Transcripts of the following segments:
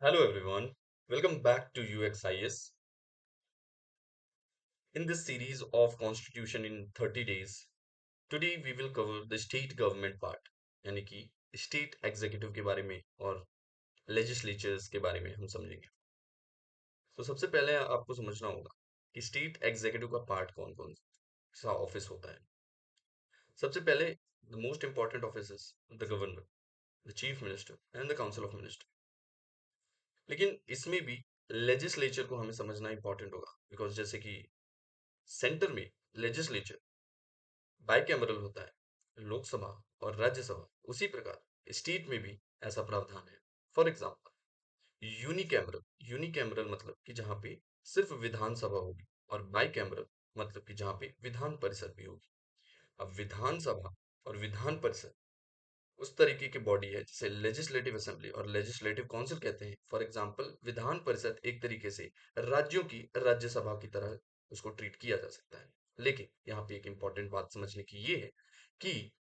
Hello everyone, welcome back to UXIS. In this series of Constitution in 30 days, today we will cover the state government part, यानी कि state executive के बारे में और legislatures के बारे में हम समझेंगे। तो सबसे पहले आपको समझना होगा कि स्टेट एग्जीक्यूटिव का पार्ट कौन कौन सा ऑफिस होता है। सबसे पहले the most important office is the governor, the chief minister and the council of minister. लेकिन इसमें भी लेजिस्लेचर को हमें समझना इंपॉर्टेंट होगा बिकॉज जैसे कि सेंटर में लेजिस्लेचर बाइकैमरल होता है, लोकसभा और राज्यसभा। उसी प्रकार स्टेट में भी ऐसा प्रावधान है। फॉर एग्जाम्पल यूनिकैमरल, यूनिकैमरल मतलब कि जहाँ पे सिर्फ विधानसभा होगी, और बाइकैमरल मतलब कि जहाँ पे विधान परिषद भी होगी। अब विधानसभा और विधान परिषद उस तरीके की बॉडी है जिसे लेजिस्लेटिव असेंबली और लेजिस्लेटिव काउंसिल कहते हैं। फॉर एग्जाम्पल विधान परिषद एक तरीके से राज्यों की राज्यसभा की तरह उसको ट्रीट किया जा सकता है। लेकिन यहाँ पे एक इंपॉर्टेंट बात समझने की ये है कि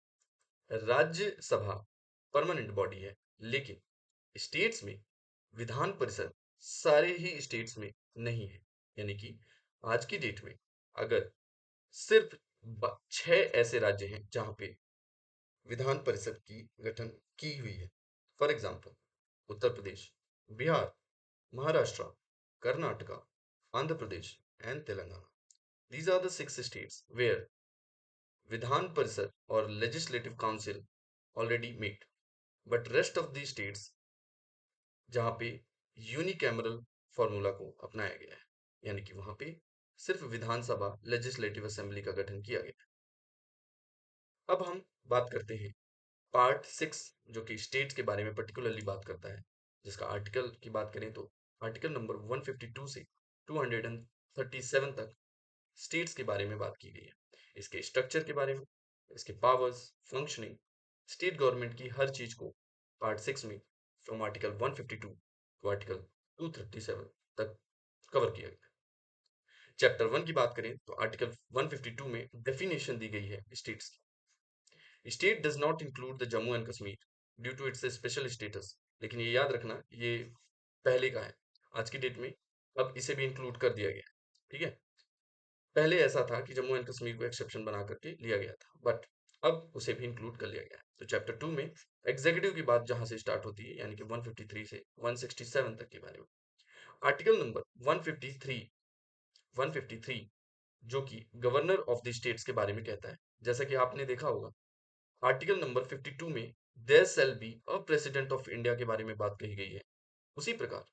राज्यसभा परमानेंट बॉडी है, लेकिन स्टेट्स में विधान परिषद सारे ही स्टेट्स में नहीं है। यानी कि आज की डेट में अगर सिर्फ 6 ऐसे राज्य हैं जहां पे विधान परिषद की गठन की हुई है। For example Uttar Pradesh, Bihar, Maharashtra, Karnataka, Andhra Pradesh and Telangana. These are the six states where Vidhan Parishad और legislative council already met, but rest of the states जहाँ पे यूनिकैमरल फॉर्मूला को अपनाया गया है, यानी कि वहां पे सिर्फ विधानसभा लेजिस्लेटिव असेंबली का गठन किया गया है। अब हम बात करते हैं पार्ट 6, जो कि स्टेट्स के बारे में पर्टिकुलरली बात करता है, जिसका आर्टिकल की बात करें तो आर्टिकल नंबर 152 से 237 तक स्टेट्स के बारे में बात की गई है। इसके स्ट्रक्चर के बारे में, इसके पावर्स, फंक्शनिंग, स्टेट गवर्नमेंट की हर चीज को पार्ट 6 में फ्रॉम आर्टिकल 152 टू आर्टिकल 237 तक कवर किया गया। चैप्टर 1 की बात करें तो आर्टिकल 152 में डेफिनेशन दी गई है स्टेट्स की। State does not include the Jammu and Kashmir due to its special status. लेकिन ये याद रखना, ये पहले का है। आज की डेट में अब इसे भी इंक्लूड कर दिया गया है। ठीक है, पहले ऐसा था कि जम्मू एंड कश्मीर को एक्सेप्शन बना करके लिया गया था, बट अब उसे भी इंक्लूड कर लिया गया है। तो चैप्टर 2 में एग्जीक्यूटिव की बात जहां से स्टार्ट होती है, यानी कि 153 से 167 तक के बारे में। आर्टिकल नंबर 153 जो कि गवर्नर ऑफ द स्टेट्स के बारे में कहता है। जैसा कि आपने देखा होगा आर्टिकल नंबर 52 में there shall be a president of India के बारे में बात कही गई है। उसी प्रकार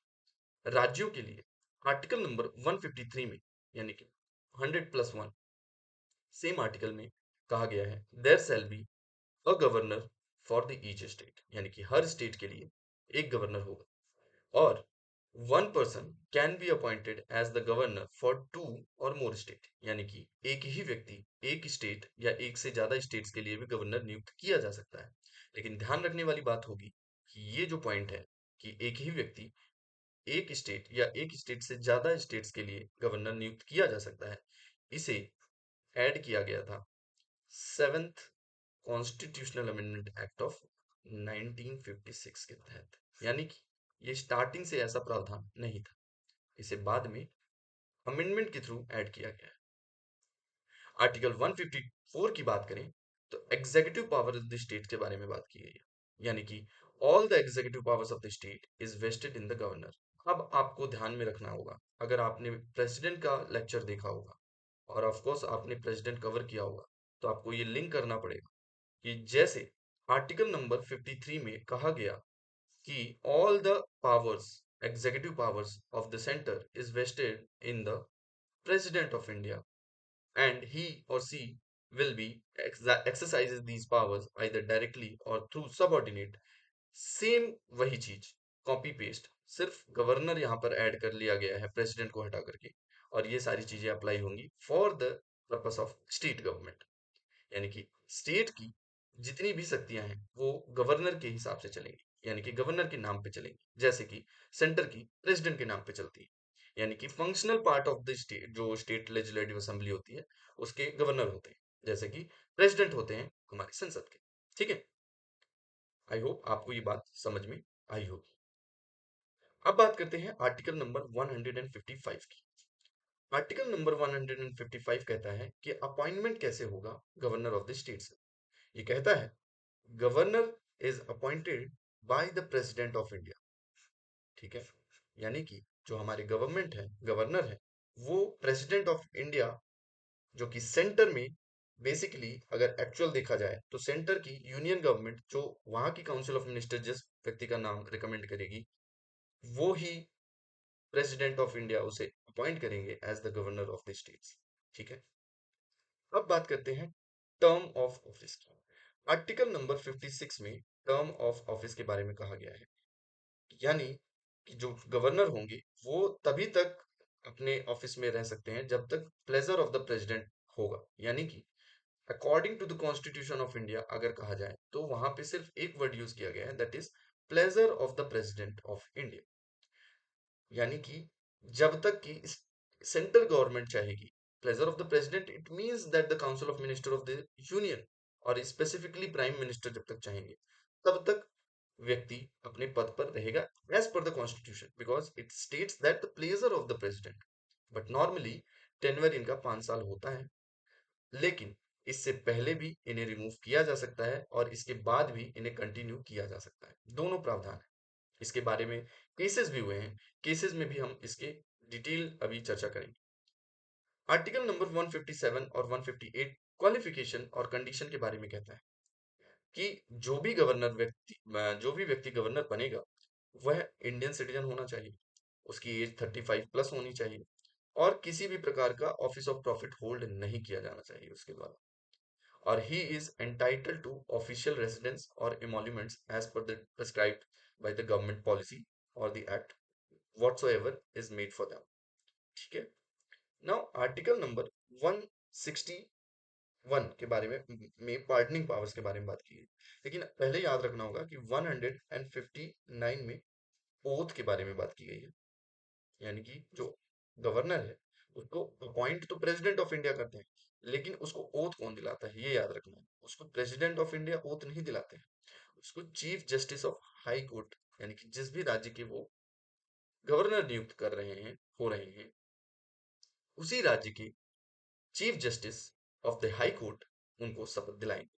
राज्यों के लिए आर्टिकल नंबर 153 में, यानी कि 100+1 सेम आर्टिकल में कहा गया है there shall be a governor for the each state, यानी कि हर स्टेट के लिए एक गवर्नर होगा। और one person can be appointed as the governor for two और मोर स्टेट, यानी कि एक ही व्यक्ति एक स्टेट या एक से ज्यादा स्टेट्स के लिए भी गवर्नर नियुक्त किया जा सकता है। लेकिन ध्यान रखने वाली बात होगी कि ये जो पॉइंट है कि एक ही व्यक्ति एक स्टेट या एक स्टेट से ज्यादा स्टेट्स के लिए गवर्नर नियुक्त किया जा सकता है, इसे ऐड किया गया था seventh constitutional amendment act of 1956 के तहत। यानी कि ये स्टार्टिंग से ऐसा प्रावधान नहीं था, इसे बाद में अमेंडमेंट के थ्रू ऐड किया गया है। आर्टिकल 154 की बात करें तो executive power of the state के बारे में बात की गई है, यानी कि all the executive powers of the state is vested in the governor. अब आपको ध्यान में रखना होगा, अगर आपने प्रेसिडेंट का लेक्चर देखा होगा और ऑफ कोर्स आपने प्रेसिडेंट कवर किया होगा, तो आपको ये लिंक करना पड़ेगा कि जैसे आर्टिकल नंबर 53 में कहा गया कि all the powers, executive powers of the centre is vested in the president of India and he or she will be exercises these powers either directly or through subordinate। Same वही चीज copy paste, सिर्फ governor यहाँ पर add कर लिया गया है president को हटा करके, और ये सारी चीजें अप्लाई होंगी for the purpose of state government. यानी कि स्टेट की जितनी भी शक्तियां हैं वो गवर्नर के हिसाब से चलेंगी, यानी कि गवर्नर के नाम पे चलेंगी, जैसे कि सेंटर की प्रेसिडेंट के नाम पे चलती है। यानी कि functional part of the state, जो स्टेट लेजिस्लेटिव असेंबली होती है, उसके गवर्नर होते हैं, जैसे कि प्रेसिडेंट होते हैं हमारी संसद के। ठीक है, आई होप आपको ये बात समझ में आई होगी। अब बात करते हैं आर्टिकल नंबर 155 की। आर्टिकल नंबर 155 कहता है कि अपॉइंटमेंट कैसे होगा गवर्नर ऑफ द स्टेट से। ये कहता है governor is appointed by the president of India. ठीक है, यानी कि जो हमारे गवर्नमेंट है, गवर्नर है, वो प्रेसिडेंट ऑफ इंडिया, जो कि सेंटर में, बेसिकली अगर एक्चुअल देखा जाए तो सेंटर की यूनियन गवर्नमेंट जो वहां की काउंसिल ऑफ मिनिस्टर जिस व्यक्ति का नाम रिकमेंड करेगी, वो ही प्रेसिडेंट ऑफ इंडिया उसे अपॉइंट करेंगे as the governor of the states. ठीक है, अब बात करते हैं टर्म ऑफ ऑफिस की। आर्टिकल नंबर 56 में टर्म ऑफ ऑफिस के बारे में कहा गया है, यानी कि जो गवर्नर होंगे वो तभी तक अपने ऑफिस में रह सकते हैं जब तक प्लेजर ऑफ द प्रेसिडेंट होगा। यानी कि according to the constitution of India अगर कहा जाए तो वहां पे सिर्फ एक वर्ड यूज किया गया है, that is pleasure of the president of India. यानी कि जब तक कि सेंट्रल गवर्नमेंट चाहेगी, pleasure of the president it means that the council of minister of the union और स्पेसिफिकली प्राइम मिनिस्टर जब तक चाहेंगे, तब तक व्यक्ति अपने पद पर रहेगा as per the constitution, because it states that the pleasure of the president. But normally tenure इनका 5 साल होता है, लेकिन इससे पहले भी इन्हें रिमूव किया जा सकता है और इसके बाद भी इन्हें कंटिन्यू किया जा सकता है। दोनों प्रावधान है, इसके बारे में केसेस भी हुए हैं, केसेस में भी हम इसके डिटेल अभी चर्चा करेंगे। आर्टिकल नंबर 157 और 158 क्वालिफिकेशन और कंडीशन के बारे में कहता है कि जो भी व्यक्ति गवर्नर बनेगा वह इंडियन सिटीजन होना चाहिए, उसकी एज 35 प्लस होनी चाहिए और किसी भी प्रकार का ऑफिस ऑफ प्रॉफिट होल्ड नहीं किया जाना चाहिए उसके द्वारा, और he is entitled to official residence or emoluments as per the prescribed by the government policy or the act whatsoever is made for them। ठीक है, नाउ आर्टिकल नंबर 161 के बारे में पार्डनिंग पावर्स के बारे में बात की है, लेकिन पहले याद रखना होगा कि 159 में ओथ के बारे में बात की गई है। यानी कि जो गवर्नर है उसको अपॉइंट तो प्रेसिडेंट ऑफ इंडिया करते हैं, लेकिन उसको ओथ कौन दिलाता है ये याद रखना है, उसको प्रेसिडेंट ऑफ इंडिया ओथ नहीं दिलाते हैं, उसको chief justice of high court, यानी कि जिस भी राज्य के वो गवर्नर नियुक्त कर रहे हैं, हो रहे हैं, उसी राज्य के chief justice of the high court उनको शपथ दिलाएंगे।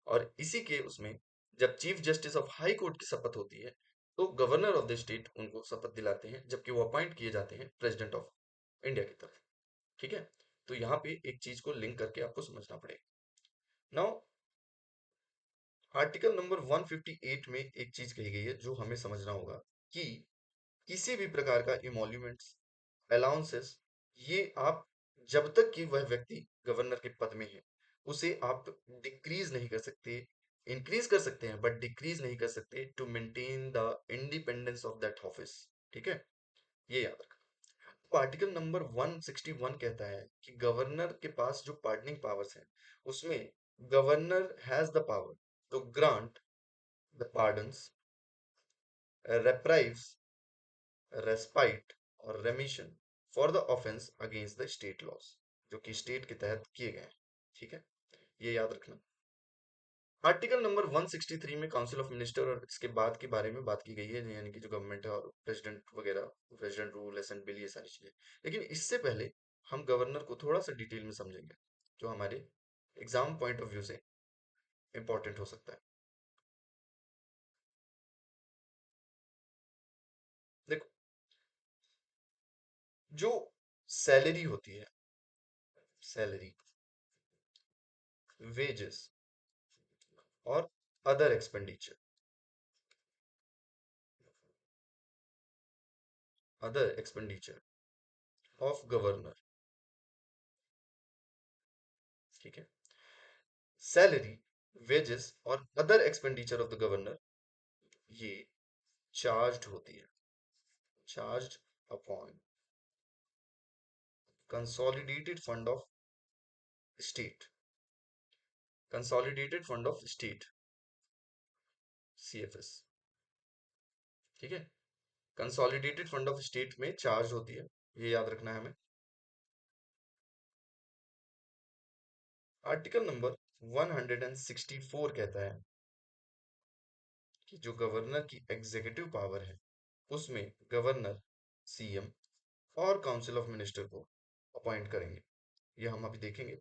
और इसी के उसमें जब chief justice of high court की शपथ होती है तो गवर्नर ऑफ द स्टेट उनको शपथ दिलाते हैं, जबकि वो अपॉइंट किए जाते हैं प्रेसिडेंट ऑफ इंडिया की तरफ। ठीक है, तो यहाँ पे एक चीज को लिंक करके आपको समझना पड़ेगा। नाउ आर्टिकल नंबर 158 में एक चीज कही गई है जो हमें समझना होगा कि किसी भी प्रकार का इमोल्यूमेंट्स, अलाउंसेस, ये आप जब तक कि वह व्यक्ति गवर्नर के पद में है उसे आप डिक्रीज नहीं कर सकते, इंक्रीज कर सकते हैं बट डिक्रीज नहीं कर सकते to maintain the independence of that office. ठीक है, ये याद रखना। तो आर्टिकल नंबर 161 कहता है कि गवर्नर के पास जो पार्डनिंग पावर्स हैं उसमें governor has the power to grant the pardons, reprieves, respite और remission for the offence against the state laws, जो कि स्टेट के तहत किए गए हैं। ठीक है, ये याद रखना। आर्टिकल नंबर 163 में काउंसिल ऑफ मिनिस्टर और इसके बाद के बारे में बात की गई है, यानी कि जो गवर्नमेंट है और प्रेसिडेंट वगैरह, प्रेसिडेंट रूल, असेंबली, ये सारी चीजें। लेकिन इससे पहले हम गवर्नर को थोड़ा सा डिटेल में समझेंगे जो हमारे एग्जाम पॉइंट ऑफ व्यू से इंपॉर्टेंट हो सकता है। देखो, जो सैलरी होती है, सैलरी, वेजेस और other expenditure, other expenditure of governor, ठीक है, सैलरी, वेजेस और other expenditure of the governor, ये चार्ज्ड होती है, charged upon consolidated fund of state, consolidated fund of state, CFS. ठीक है, कंसोलिडेटेड फंड ऑफ स्टेट में चार्ज होती है, ये याद रखना है हमें। आर्टिकल नंबर 164 कहता है कि जो गवर्नर की एग्जीक्यूटिव पावर है उसमें गवर्नर, सीएम और काउंसिल ऑफ मिनिस्टर को अपॉइंट करेंगे। ये हम अभी देखेंगे।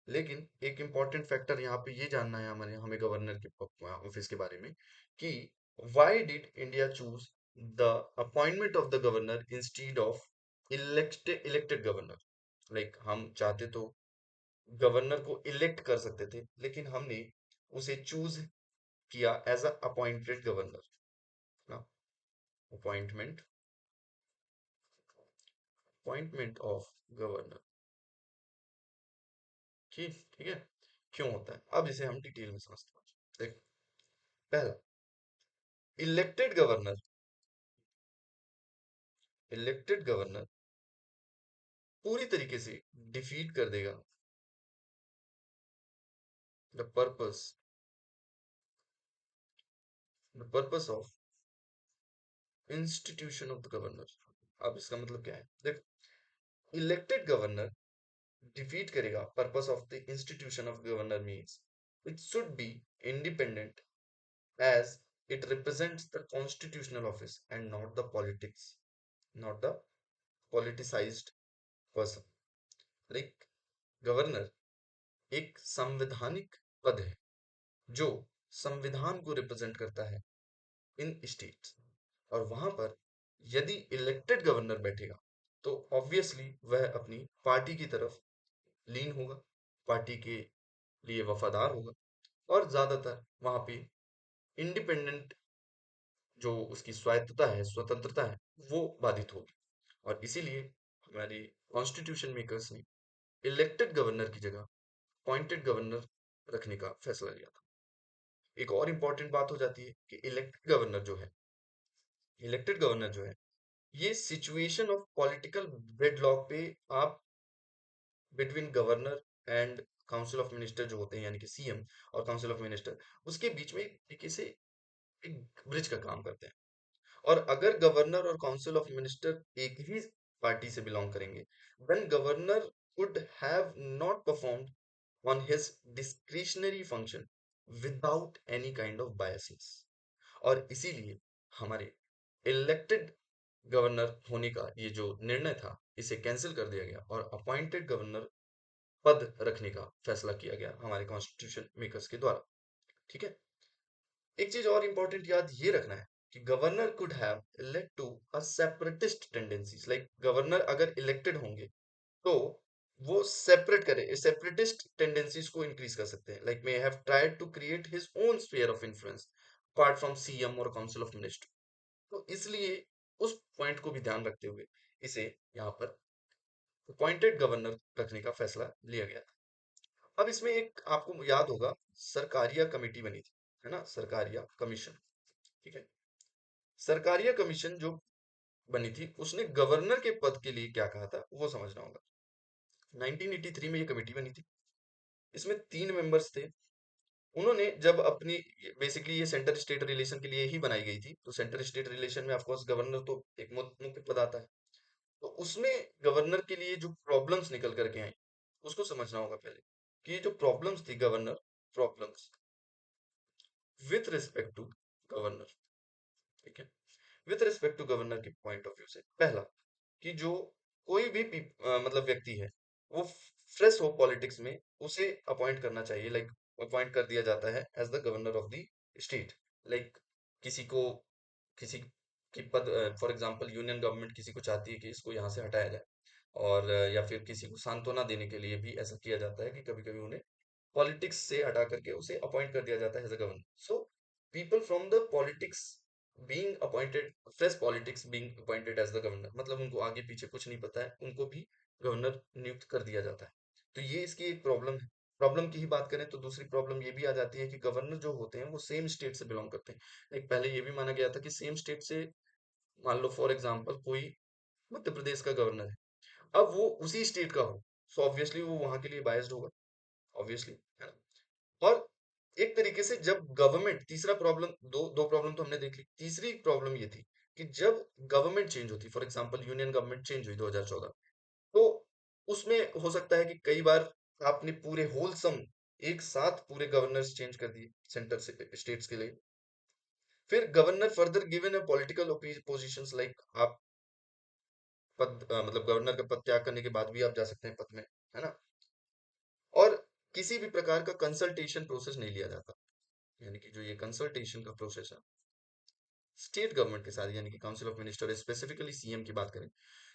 लेकिन एक इम्पॉर्टेंट फैक्टर यहाँ पे ये जानना है हमारे हमें गवर्नर के ऑफिस के बारे में कि why did India choose the appointment of the governor instead of elected governor. Like हम चाहते तो गवर्नर को इलेक्ट कर सकते थे, लेकिन हमने उसे चूज किया एज अ अपॉइंटेड गवर्नर ना। Appointment appointment of governor. ठीक ठीक है। क्यों होता है अब इसे हम डिटेल में समझते हैं। देख, पहला, इलेक्टेड गवर्नर, इलेक्टेड गवर्नर पूरी तरीके से डिफीट कर देगा the purpose the purpose of institution of the governor. अब इसका मतलब क्या है? देख, इलेक्टेड गवर्नर डिफीट करेगा purpose of the institution of governor means it should be independent as it represents the constitutional office and not the politics, not the politicized person. Like governor एक संवैधानिक पद है जो संविधान को रिप्रेजेंट करता है इन स्टेट्स, और वहां पर यदि इलेक्टेड गवर्नर बैठेगा तो ऑब्वियसली वह अपनी पार्टी की तरफ लीन होगा, पार्टी के लिए वफादार होगा, और ज्यादातर वहां पे इंडिपेंडेंट जो उसकी स्वायत्तता है, स्वतंत्रता है, वो बाधित होगी। और इसीलिए हमारे कॉन्स्टिट्यूशन मेकर्स ने इलेक्टेड गवर्नर की जगह अपॉइंटेड गवर्नर रखने का फैसला लिया था। एक और इम्पॉर्टेंट बात हो जाती है कि इलेक्टेड गवर्नर जो है ये सिचुएशन ऑफ पॉलिटिकल डेडलॉक पे आप between governor and council of minister जो होते हैं, यानी कि सीएम और काउंसिल ऑफ मिनिस्टर, उसके बीच में एक तरीके से एक ब्रिज का काम करते हैं। और अगर गवर्नर और काउंसिल ऑफ मिनिस्टर एक ही पार्टी से बिलोंग करेंगे, then governor could have not performed on his discretionary function without any kind of biases। और इसीलिए हमारे इलेक्टेड गवर्नर होने का ये जो निर्णय था, इसे कैंसिल कर दिया गया और अपॉइंटेड गवर्नर पद रखने का फैसला किया गया हमारे कॉन्स्टिट्यूशन मेकर्स के द्वारा। ठीक है। एक चीज और इंपॉर्टेंट याद ये रखना है कि governor could have led to a separatist tendencies. Like governor अगर इलेक्टेड होंगे तो वो सेपरेट करे, सेपरेटिस्ट टेंडेंसीज को इंक्रीज कर सकते हैं। Like may have tried to create his own sphere of influence apart from CM और काउंसिल ऑफ मिनिस्टर। तो इसलिए उस पॉइंट को भी ध्यान रखते हुए इसे यहाँ पर अपॉइंटेड गवर्नर रखने का फैसला लिया गया था। अब इसमें एक आपको याद होगा सरकारिया कमेटी बनी थी, है ना, सरकारिया कमीशन। ठीक है। सरकारिया कमीशन जो बनी थी उसने गवर्नर के पद के लिए क्या कहा था वो समझना होगा। 1983 में ये कमेटी बनी थी। इसमें 3 मेंबर्स थे। उन्होंने जब अपनी, बेसिकली ये सेंटर स्टेट रिलेशन के लिए ही बनाई गई थी, तो सेंटर स्टेट रिलेशन में ऑफकोर्स गवर्नर तो एक मुख्य पद आता है। तो उसमें गवर्नर के लिए जो प्रॉब्लम्स निकल करके आई उसको समझना होगा पहले कि ये जो प्रॉब्लम्स थी governor problems with respect to governor. ठीक है। विथ रिस्पेक्ट टू गवर्नर के पॉइंट ऑफ व्यू से, पहला कि जो कोई भी मतलब व्यक्ति है वो फ्रेश हो पॉलिटिक्स में, उसे अपॉइंट करना चाहिए। लाइक अपॉइंट कर दिया जाता है as the governor of the state. Like किसी को किसी की पद, फॉर एग्जांपल यूनियन गवर्नमेंट किसी को चाहती है कि इसको यहाँ से हटाया जाए, और या फिर किसी को सांत्वना देने के लिए भी ऐसा किया जाता है कि कभी कभी उन्हें पॉलिटिक्स से हटा करके उसे अपॉइंट कर दिया जाता है as a governor. So people from the politics being appointed, fresh politics being appointed as the governor, मतलब उनको आगे पीछे कुछ नहीं पता है, उनको भी गवर्नर नियुक्त कर दिया जाता है। तो ये इसकी एक प्रॉब्लम है। प्रॉब्लम की ही बात करें तो दूसरी प्रॉब्लम ये भी आ जाती है कि गवर्नर जो होते हैं वो सेम स्टेट से बिलोंग करते हैं। एक पहले ये भी माना गया था कि सेम स्टेट से, मान लो फॉर एग्जांपल कोई मध्य प्रदेश का गवर्नर है, अब वो उसी स्टेट का हो, सो ऑब्वियसली वो वहां के लिए बायस्ड होगा, ऑब्वियसली, है ना। और एक तरीके से जब गवर्नमेंट, तीसरा प्रॉब्लम, दो दो प्रॉब्लम तो हमने देख ली, तीसरी प्रॉब्लम ये थी कि जब गवर्नमेंट चेंज होती, for example union government change हुई 2014, तो उसमें हो सकता है कि कई बार आपने पूरे होलसम एक साथ पूरे गवर्नर्स चेंज कर दिए सेंटर से स्टेट्स के लिए, फिर governor further given a political positions like आप मतलब गवर्नर का पद त्याग करने के बाद भी आप जा सकते हैं पद में, है ना। और किसी भी प्रकार का कंसल्टेशन प्रोसेस नहीं लिया जाता, यानी कि जो ये कंसल्टेशन का प्रोसेस है स्टेट गवर्नमेंट के साथ, यानी कि council of minister specifically CM की बात करें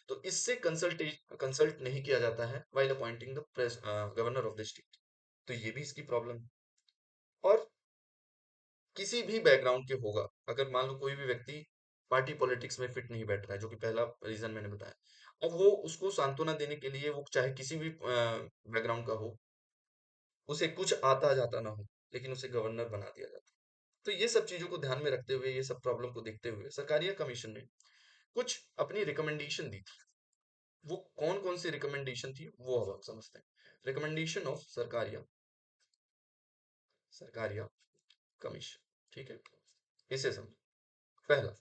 तो इससे कंसल्ट नहीं किया जाता है while appointing the governor of the state. तो ये भी इसकी प्रॉब्लम है। और किसी भी बैकग्राउंड के होगा, अगर मान लो कोई भी व्यक्ति पार्टी पॉलिटिक्स में फिट नहीं बैठ रहा है, जो कि पहला रीजन मैंने बताया, अब वो उसको सांत्वना देने के लिए, वो चाहे किसी भी बैकग्राउंड का हो, उसे कुछ आता जाता ना हो, लेकिन उसे गवर्नर बना दिया जाता है। तो ये सब चीजों को ध्यान में रखते हुए, ये सब प्रॉब्लम को देखते हुए सरकारिया कमीशन ने कुछ अपनी रिकमेंडेशन दी थी। वो कौन कौन सी रिकमेंडेशन थी वो अब हम समझते हैं। Recommendation of Sarkaria Sarkaria commission, ठीक है, इसे समझो। पहला,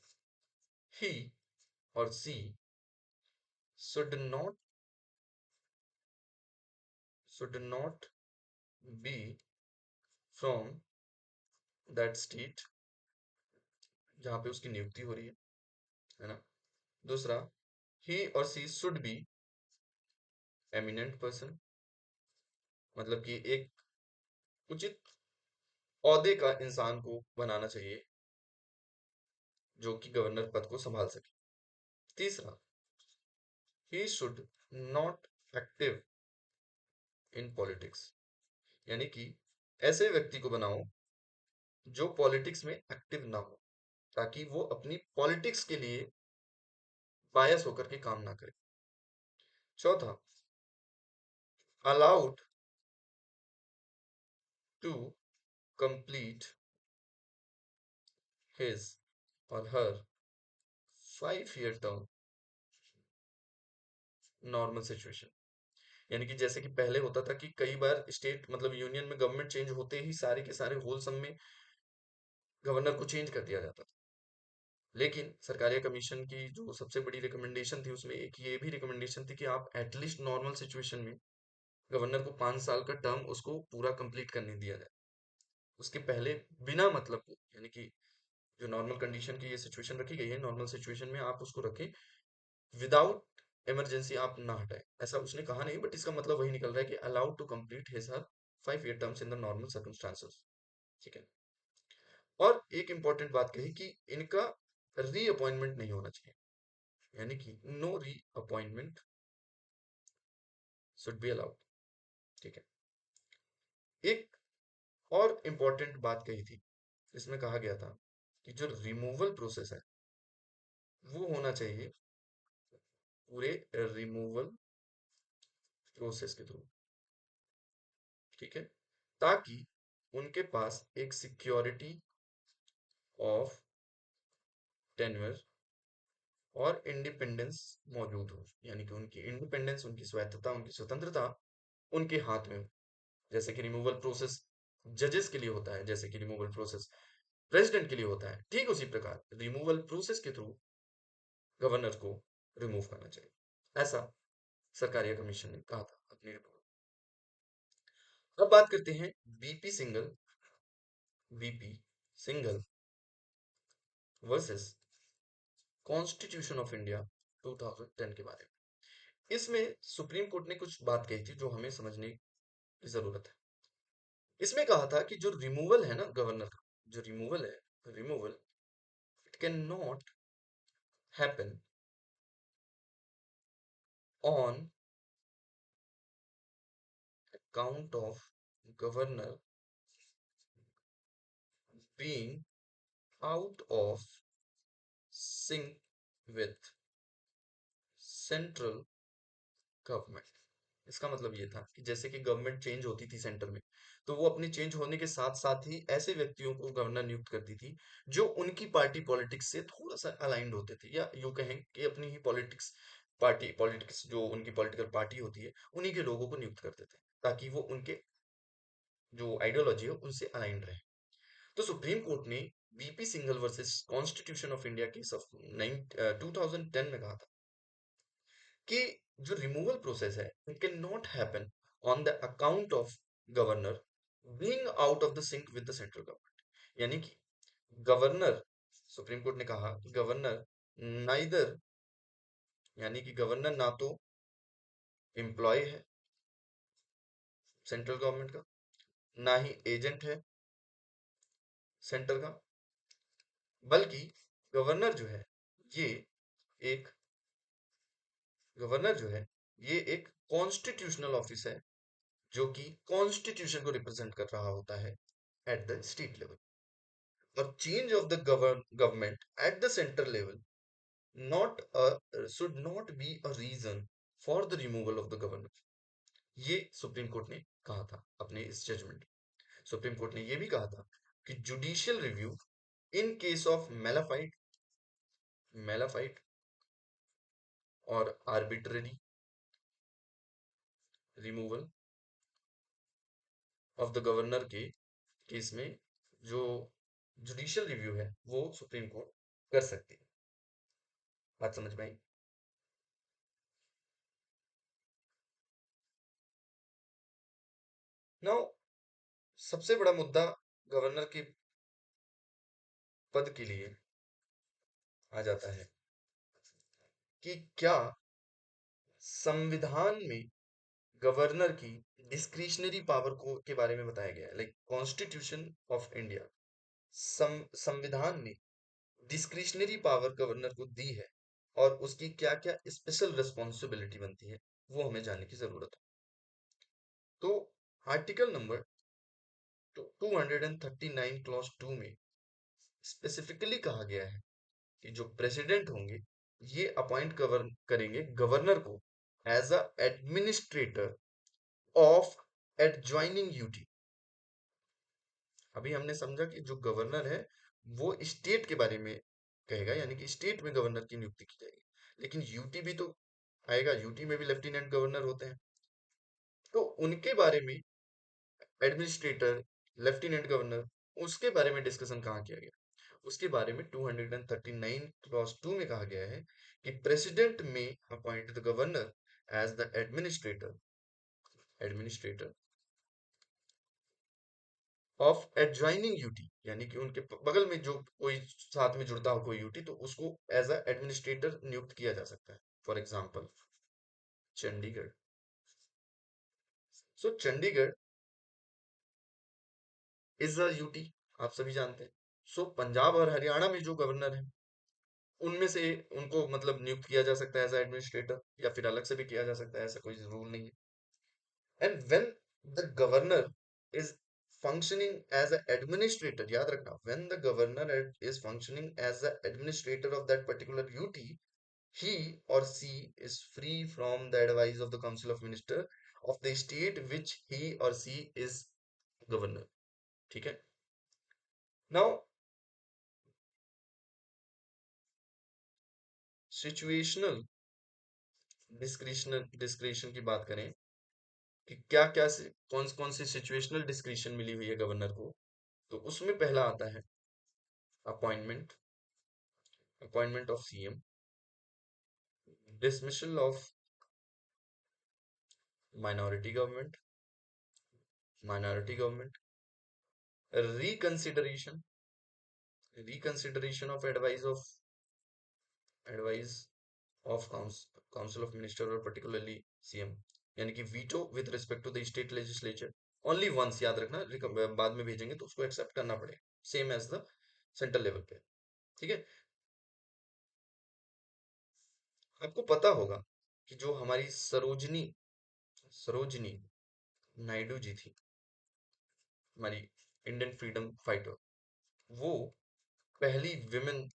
ही और सी should not should not be from that state जहां पे उसकी नियुक्ति हो रही है ना। दूसरा, ही और सी शुड बी एमिनेंट पर्सन, मतलब कि एक उचित औहदे का इंसान को बनाना चाहिए जो कि गवर्नर पद को संभाल सके। तीसरा, he should not active in politics, यानी कि ऐसे व्यक्ति को बनाओ जो पॉलिटिक्स में एक्टिव ना हो, ताकि वो अपनी पॉलिटिक्स के लिए बायस होकर के काम ना करे। चौथा, अलाउड टू कंप्लीट हिज और हर 5 ईयर टर्म नॉर्मल सिचुएशन, यानी कि जैसे कि पहले होता था कि कई बार स्टेट मतलब यूनियन में गवर्नमेंट चेंज होते ही सारे के सारे होल सम में गवर्नर को चेंज कर दिया जाता था। लेकिन सरकारिया कमीशन की जो सबसे बड़ी रिकमेंडेशन थी उसमें एक ये भी रिकमेंडेशन थी कि आप एटलीस्ट नॉर्मल सिचुएशन में गवर्नर को 5 साल का टर्म उसको पूरा कंप्लीट करने दिया जाए। उसके पहले बिना मतलब को, यानी कि जो नॉर्मल कंडीशन की ये सिचुएशन रखी गई है, नॉर्मल सिचुएशन में आप उसको रखें, विदाउट इमरजेंसी आप ना हटाएं, ऐसा उसने कहा नहीं, बट इसका मतलब वही निकल रहा है कि allowed to complete his her 5 year terms in the normal circumstances, ठीक है। और एक इंपॉर्टेंट बात कही कि इनका रीअपॉइंटमेंट नहीं होना चाहिए, यानी कि no reappointment should be allowed, ठीक है। एक और इंपॉर्टेंट बात कही थी, इसमें कहा गया था कि जो रिमूवल प्रोसेस है वो होना चाहिए पूरे रिमूवल प्रोसेस के थ्रू, ठीक है, ताकि उनके पास एक सिक्योरिटी ऑफ टेन्योर और इंडिपेंडेंस मौजूद हो, यानी कि उनकी इंडिपेंडेंस, उनकी स्वायत्तता, उनकी स्वतंत्रता उनके हाथ में हो। जैसे कि रिमूवल प्रोसेस जजेस के लिए होता है, जैसे कि रिमूवल प्रोसेस प्रेसिडेंट के लिए होता है, ठीक उसी प्रकार रिमूवल प्रोसेस के थ्रू गवर्नर को रिमूव करना चाहिए, ऐसा सरकारिया कमीशन ने कहा था अपनी रिपोर्ट। अब बात करते हैं BP single VP single versus constitution of India 2010 के बारे में। इसमें सुप्रीम कोर्ट ने कुछ बात कही थी जो हमें समझने की जरूरत है। इसमें कहा था कि जो रिमूवल है ना गवर्नर का, जो रिमूवल है, removal it can not happen on account of governor being out of sync with central government. इसका मतलब ये था कि जैसे कि गवर्नमेंट चेंज होती थी सेंटर में, तो वो अपने चेंज होने के साथ साथ ही ऐसे व्यक्तियों को गवर्नर नियुक्त करती थी जो उनकी पार्टी पॉलिटिक्स से थोड़ा सा अलाइंड होते थे, या यूं कहें कि अपनी ही पॉलिटिक्स जो उनकी पॉलिटिकल पार्टी होती है उन्हीं के लोगों को नियुक्त करते थे, ताकि वो उनके जो आइडियोलॉजी है उनसे अलाइंड रहे। तो सुप्रीम कोर्ट ने BP Singhal versus constitution of India case of 2010 में कहा था कि जो रिमूवल प्रोसेस है it can not happen on the account of governor being out of the sync with the central government, यानी कि गवर्नर सुप्रीम कोर्ट ने कहा कि गवर्नर नाइदर, यानी कि गवर्नर ना तो एम्प्लॉय है सेंट्रल गवर्नमेंट का, ना ही एजेंट है सेंटर का, बल्कि गवर्नर जो है ये एक गवर्नर जो है ये एक कॉन्स्टिट्यूशनल ऑफिस है, जो कि कॉन्स्टिट्यूशन को रिप्रेजेंट कर रहा होता है एट द स्टेट लेवल। और change of the government at the centre level not should not be a reason for the removal of the governor। ये सुप्रीम कोर्ट ने कहा था अपने इस जजमेंट। सुप्रीम कोर्ट ने ये भी कहा था कि judicial review in case of malafide और arbitrary removal of the governor के केस में जो जुडिशियल रिव्यू है वो सुप्रीम कोर्ट कर सकती है। बात समझ में आई? नाउ सबसे बड़ा मुद्दा गवर्नर के पद के लिए आ जाता है कि क्या संविधान में गवर्नर की डिस्क्रिशनरी पावर को के बारे में बताया गया है, लाइक कॉन्स्टिट्यूशन ऑफ इंडिया, संविधान ने डिस्क्रिशनरी पावर गवर्नर को दी है और उसकी क्या क्या स्पेशल रिस्पॉन्सिबिलिटी बनती है वो हमें जानने की जरूरत है। तो आर्टिकल नंबर 239 क्लॉज 2 में स्पेसिफिकली कहा गया है कि जो प्रेसिडेंट होंगे ये अपॉइंट करेंगे गवर्नर को as a administrator of adjoining UT. अभी हमने समझा कि जो गवर्नर है वो स्टेट के बारे में कहेगा, यानी कि स्टेट में गवर्नर की नियुक्ति की जाएगी, लेकिन यूटी भी तो आएगा, यूटी में भी लेफ्टिनेंट गवर्नर होते हैं, तो उनके बारे में एडमिनिस्ट्रेटर, लेफ्टिनेंट गवर्नर, उसके बारे में डिस्कशन कहाँ किया गया? उसके बारे में 239 क्लॉज 2 में कहा गया है कि president may appoint the governor as the administrator of adjoining UT, यानी कि उनके बगल में जो कोई साथ में जुड़ता हो कोई यूटी, तो उसको एज अ एडमिनिस्ट्रेटर नियुक्त किया जा सकता है। For example Chandigarh. So Chandigarh is a UT, आप सभी जानते हैं। सो पंजाब और हरियाणा में जो गवर्नर है उनमें से उनको मतलब नियुक्त किया जा सकता है एज एडमिनिस्ट्रेटर, या फिर अलग से भी किया जा सकता है, ऐसा कोई रूल नहीं है। And when the governor is functioning as an administrator, याद रखना, when the governor is functioning as the administrator of that particular UT, he or she is free from the advice of the council of minister of the state which he or she is governor। ठीक है। Now situational discretion की बात करें कि क्या क्या से कौन कौन सी सिचुएशनल डिस्क्रिशन मिली हुई है गवर्नर को, तो उसमें पहला आता है appointment appointment of CM, dismissal of minority government minority government, reconsideration reconsideration of advice of council of minister और पर्टिकुलरली सीएम, यानी कि veto with respect to the state legislature only once, याद रखना, बाद में भेजेंगे तो उसको एक्सेप्ट करना पड़ेगा, same as the central level पे। ठीक है। आपको पता होगा कि जो हमारी सरोजनी नायडू जी थी, हमारी इंडियन फ्रीडम फाइटर, वो पहली विमेन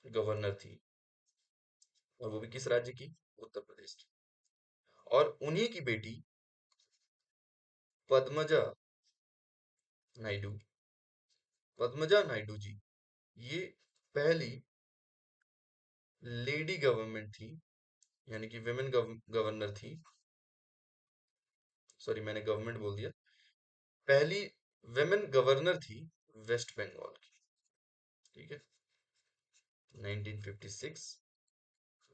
गवर्नर थी, और वो भी किस राज्य की? उत्तर प्रदेश की। और उन्हीं की बेटी पद्मजा नायडू पद्मजा नायडू जी, ये पहली लेडी गवर्नमेंट थी, यानी कि विमेन गवर्नर थी। सॉरी, मैंने गवर्नमेंट बोल दिया। पहली विमेन गवर्नर थी वेस्ट बंगाल की। ठीक है। 1956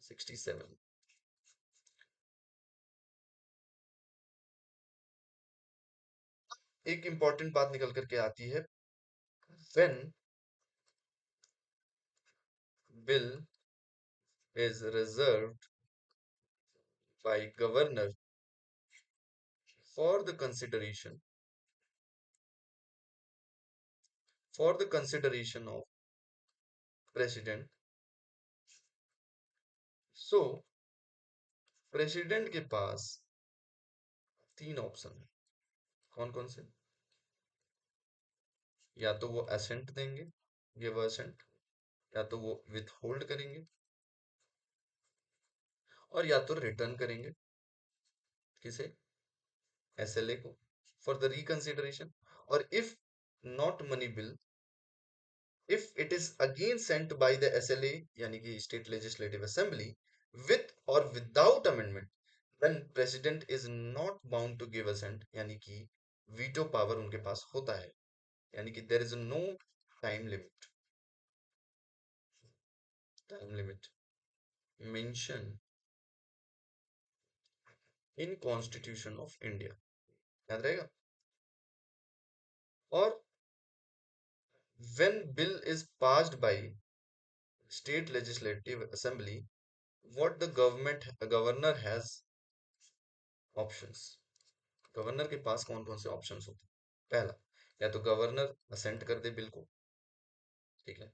67। एक इंपॉर्टेंट बात निकल करके आती है, when bill is reserved by governor for the consideration of president. So president के पास तीन ऑप्शन है। कौन कौन से? या तो वो असेंट देंगे, गिव असेंट, या तो वो विथ होल्ड करेंगे, और या तो रिटर्न करेंगे किसे? एसएलए को, फॉर द रिकंसिडरेशन। और if not money bill, if it is again sent by the SLA यानी कि state legislative assembly with or without amendment, then president is not bound to give assent, यानी कि veto power उनके पास होता है, यानी कि there is no time limit, time limit mention in Constitution of India, याद रहेगा। और when bill is passed by state legislative assembly, what the governor has options। Governor के पास कौन कौन से ऑप्शंस होते हैं? पहला, या तो गवर्नर असेंट कर दे बिल को, ठीक है।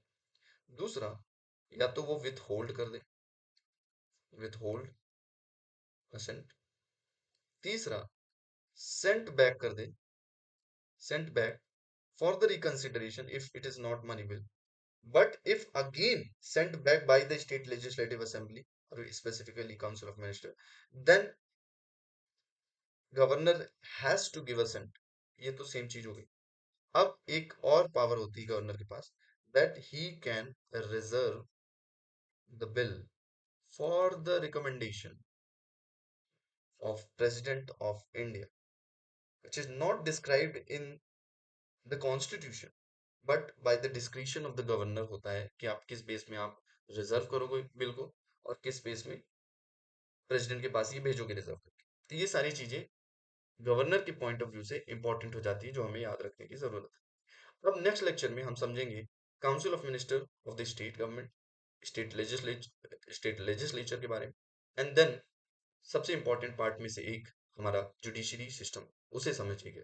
दूसरा, या तो वो विथ होल्ड कर दे, विथ होल्ड असेंट। तीसरा, सेंट बैक कर दे, sent back for the reconsideration if it is not money bill, but if again sent back by the state legislative assembly और specifically council of minister, then governor has to give assent. ये तो same चीज हो गई। अब एक और power होती है गवर्नर के पास, that he can reserve the bill for the recommendation of president of India, which is not described in the constitution but by the discretion of the governor होता है कि आप किस बेस में आप रिजर्व करोगे बिल को और किस बेस में प्रेसिडेंट के पास ये भेजोगे रिजर्व करके। तो ये सारी चीजें गवर्नर के पॉइंट ऑफ व्यू से इंपॉर्टेंट हो जाती है, जो हमें याद रखने की जरूरत है। अब नेक्स्ट लेक्चर में हम समझेंगे council of minister of the state government, state legislature के बारे में, एंड देन सबसे इंपॉर्टेंट पार्ट में से एक हमारा जुडिशरी सिस्टम, उसे समझिएगा।